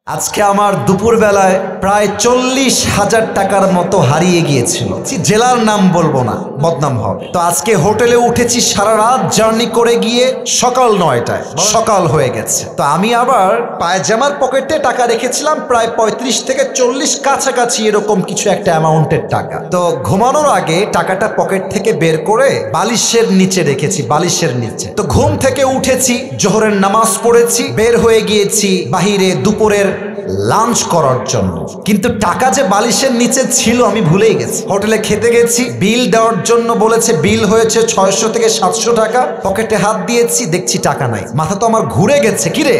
আজকে আমার দুপুর বেলায় প্রায় 40,000 টাকার মতো হারিয়ে গিয়েছিল। জেলার নাম বলবো না, বদনাম হবে। তো আজকে হোটেলে উঠেছি, সারা রাত জার্নি করে গিয়ে সকাল 9টায় সকাল হয়ে গেছে। তো আমি আবার পায়জামার পকেটে টাকা রেখেছিলাম প্রায় 35 থেকে 40 কাছাকাছি এরকম কিছু একটা অ্যামাউন্টের টাকা। তো ঘুমানোর আগে টাকাটা পকেট থেকে বের করে বালিশের নিচে রেখেছি, বালিশের নিচে। তো ঘুম থেকে উঠেছি, জোহরের নামাজ পড়েছি, বের হয়ে গিয়েছি বাহিরে দুপুরের লাঞ্চ করার জন্য। কিন্তু টাকা যে বালিশের নিচে ছিল আমি ভুলেই গেছি। হোটেলে খেতে গেছি, বিল দেওয়ার জন্য বলেছে, বিল হয়েছে 600 থেকে 700 টাকা। পকেটে হাত দিয়েছি, দেখছি টাকা নাই। মাথা তো আমার ঘুরে গেছে, কিরে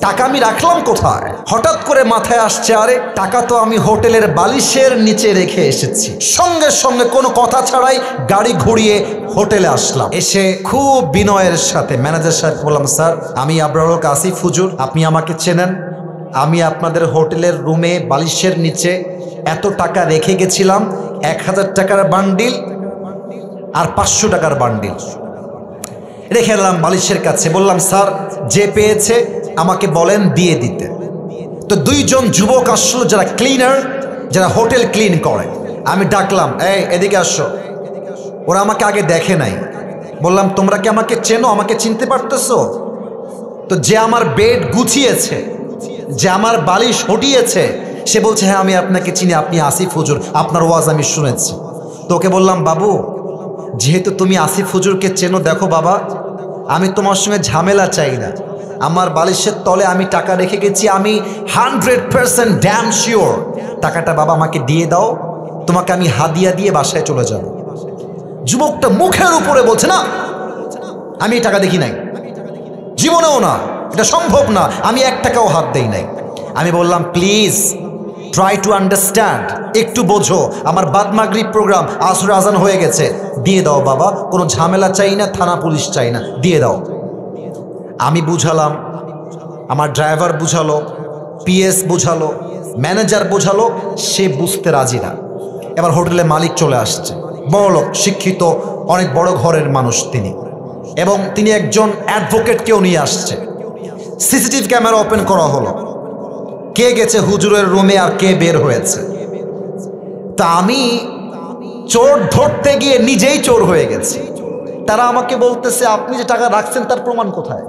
টাকা আমি রাখলাম কোথায়? হঠাৎ করে মাথায় আসছে, আরে টাকা তো আমি হোটেলের বালিশের নিচে রেখে এসেছি। সঙ্গে সঙ্গে কোনো কথা ছাড়াই গাড়ি ঘুরিয়ে হোটেলে আসলাম। এসে খুব বিনয়ের সাথে ম্যানেজার সাহেব বললাম, স্যার আমি আবরারুল আসিফ হুজুর, আপনি আমাকে চেনেন? আমি আপনাদের হোটেলের রুমে বালিশের নিচে এত টাকা রেখে গেছিলাম, 1000 টাকার বান্ডিল আর 500 টাকার বান্ডিল রেখে এলাম বালিশের কাছে। বললাম, স্যার যে পেয়েছে আমাকে বলেন দিয়ে দিতে। তো দুইজন যুবক আসলো, যারা ক্লিনার, যারা হোটেল ক্লিন করে। আমি ডাকলাম, এই এদিকে আসো। ওরা আমাকে আগে দেখে নাই। বললাম, তোমরা কি আমাকে চেনো? আমাকে চিনতে পারতেছো? তো যে আমার বেড গুছিয়েছে, যে আমার বালিশ হটিয়েছে, সে বলছে, হ্যাঁ আমি আপনাকে চিনি, আপনি আসিফ হুজুর, আপনার ওয়াজ আমি শুনেছি। তোকে বললাম, বাবু যেহেতু তুমি আসিফ হুজুরকে চেনো, দেখো বাবা আমি তোমার সঙ্গে ঝামেলা চাই না। আমার বালিশের তলে আমি টাকা রেখে গেছি, আমি 100% ড্যাম শিওর। টাকাটা বাবা আমাকে দিয়ে দাও, তোমাকে আমি হাদিয়া দিয়ে বাসায় চলে যাব। যুবকটা মুখের উপরে বলছে, না আমি টাকা দেখি নাই, জীবনেও না, এটা সম্ভব না, আমি 1 টাকাও হাত দেই নাই। আমি বললাম, প্লিজ ট্রাই টু আন্ডারস্ট্যান্ড, একটু বোঝো, আমার বাদ মাগরিব প্রোগ্রাম, আসর আজান হয়ে গেছে, দিয়ে দাও বাবা, কোনো ঝামেলা চাই না, থানা পুলিশ চাই না, দিয়ে দাও। আমি বুঝালাম, আমার ড্রাইভার বুঝালো, পিএস বুঝালো, ম্যানেজার বুঝালো, সে বুঝতে রাজি না। এবার হোটেলের মালিক চলে আসছে, বড়লোক, শিক্ষিত, অনেক বড় ঘরের মানুষ তিনি, এবং তিনি একজন অ্যাডভোকেটকেও নিয়ে আসছে। সিসিটিভি ক্যামেরা ওপেন করা হলো, কে গেছে হুজুরের রুমে আর কে বের হয়েছে। তা আমি চোর ধরতে গিয়ে নিজেই চোর হয়ে গেছি। তারা আমাকে বলতেছে, আপনি যে টাকা রাখছেন তার প্রমাণ কোথায়?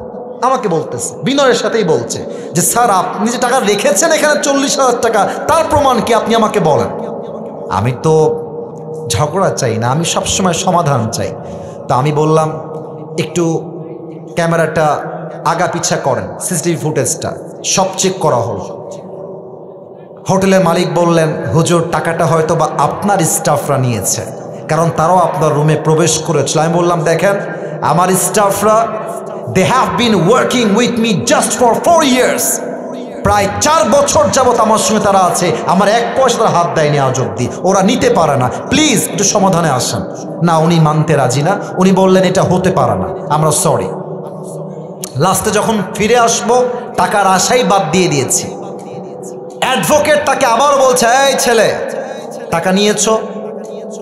আমাকে বলতেছে, বিনয়ের সাথেই বলছে যে, স্যার আপনি যে টাকা রেখেছেন এখানে 40,000 টাকা, তার প্রমাণ কি আপনি আমাকে বলেন। আমি তো ঝগড়া চাই না, আমি সবসময় সমাধান চাই। তা আমি বললাম, একটু ক্যামেরাটা আগা পিছা করেন, সিসিটিভি ফুটেজটা সব চেক করা হলো। হোটেলের মালিক বললেন, হুজুর টাকাটা হয়তো বা আপনার স্টাফরা নিয়েছে, কারণ তারাও আপনার রুমে প্রবেশ করেছিল। আমি বললাম, দেখেন আমার স্টাফরা, they have been working with me just for 4 years, প্রায় 4 বছর যাবত আমার সঙ্গে তারা আছে, আমার 1 পয়সা তারা হাত দেয়নি আজ অব্দি, ওরা নিতে পারে না, প্লিজ একটু সমাধানে আসেন। না, উনি মানতে রাজি না, উনি বললেন এটা হতে পারে না, আমরা সরি। লাস্টে যখন ফিরে আসবো, টাকার আশাই বাদ দিয়ে দিয়েছি। অ্যাডভোকেট তাকে আবার বলছে, এই ছেলে টাকা নিয়েছো,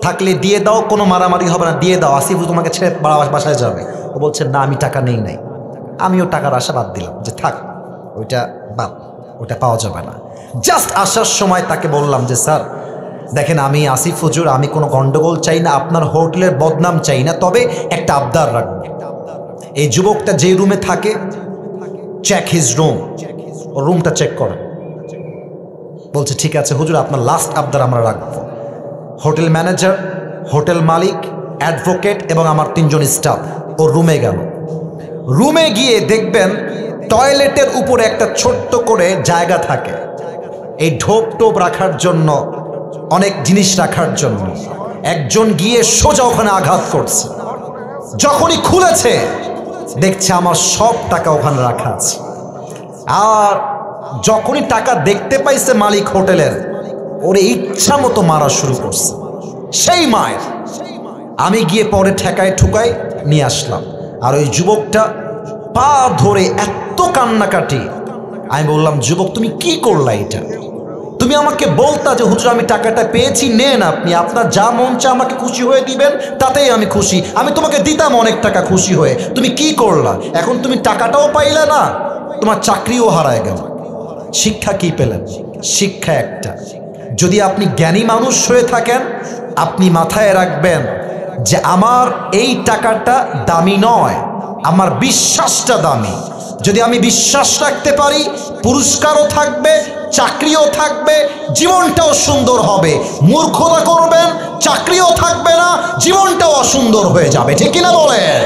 থাকলে দিয়ে দাও, কোনো মারামারি হবে না, দিয়ে দাও, আসিফ তোমাকে ছেড়ে বাসায় যাবে। ও বলছে, না আমি টাকা নেই নাই। আমিও টাকার আশা বাদ দিলাম, যে থাক ওইটা বাদ, ওটা পাওয়া যাবে না। জাস্ট আসার সময় তাকে বললাম যে, স্যার দেখেন আমি আসিফ হুজুর, আমি কোনো গন্ডগোল চাই না, আপনার হোটেলের বদনাম চাই না, তবে একটা আবদার রাখবো, এই যুবকটা যে রুমে থাকে, চেক হিজ রুম, ও রুমটা চেক করেন। বলছে, ঠিক আছে হুজুর, আপনার লাস্ট আবদার আমরা রাখবো। হোটেল ম্যানেজার, হোটেল মালিক, অ্যাডভোকেট এবং আমার 3 জন স্টাফ ও রুমে গেল। রুমে গিয়ে দেখবেন টয়লেটের উপরে একটা ছোট্ট করে জায়গা থাকে, এই ঢোপ টোপ রাখার জন্য, অনেক জিনিস রাখার জন্য। একজন গিয়ে সোজা ওখানে আঘাত করছে। যখনই খুলেছে দেখছে আমার সব টাকা ওখানে রাখা আছে। আর যখনই টাকা দেখতে পাইছে মালিক হোটেলের, ওরে ইচ্ছা মতো মারা শুরু করছে, সেই মায়ের। আমি গিয়ে পরে ঠেকায় ঠুকায় নিয়ে আসলাম। আর ওই যুবকটা পা ধরে এত কান্নাকাটি। আমি বললাম, যুবক তুমি কি করলা এটা? তুমি আমাকে বলতা যে হুজুর আমি টাকাটা পেয়েছি, নেন আপনি, আপনার যা মন চায় আমাকে খুশি হয়ে দিবেন, তাতেই আমি খুশি, আমি তোমাকে দিতাম অনেক টাকা খুশি হয়ে। তুমি কি করলা? এখন তুমি টাকাটাও পাইলে না, তোমার চাকরিও হারায় গেল। শিক্ষা কি পেলেন? শিক্ষা একটা, যদি আপনি জ্ঞানী মানুষ হয়ে থাকেন, আপনি মাথায় রাখবেন যে আমার এই টাকাটা দামি নয়, আমার বিশ্বাসটা দামি। যদি আমি বিশ্বাস রাখতে পারি, পুরস্কারও থাকবে, চাকরিও থাকবে, জীবনটাও সুন্দর হবে। মূর্খতা করবেন, চাকরিও থাকবে না, জীবনটাও অসুন্দর হয়ে যাবে। ঠিক কিনা বলেন?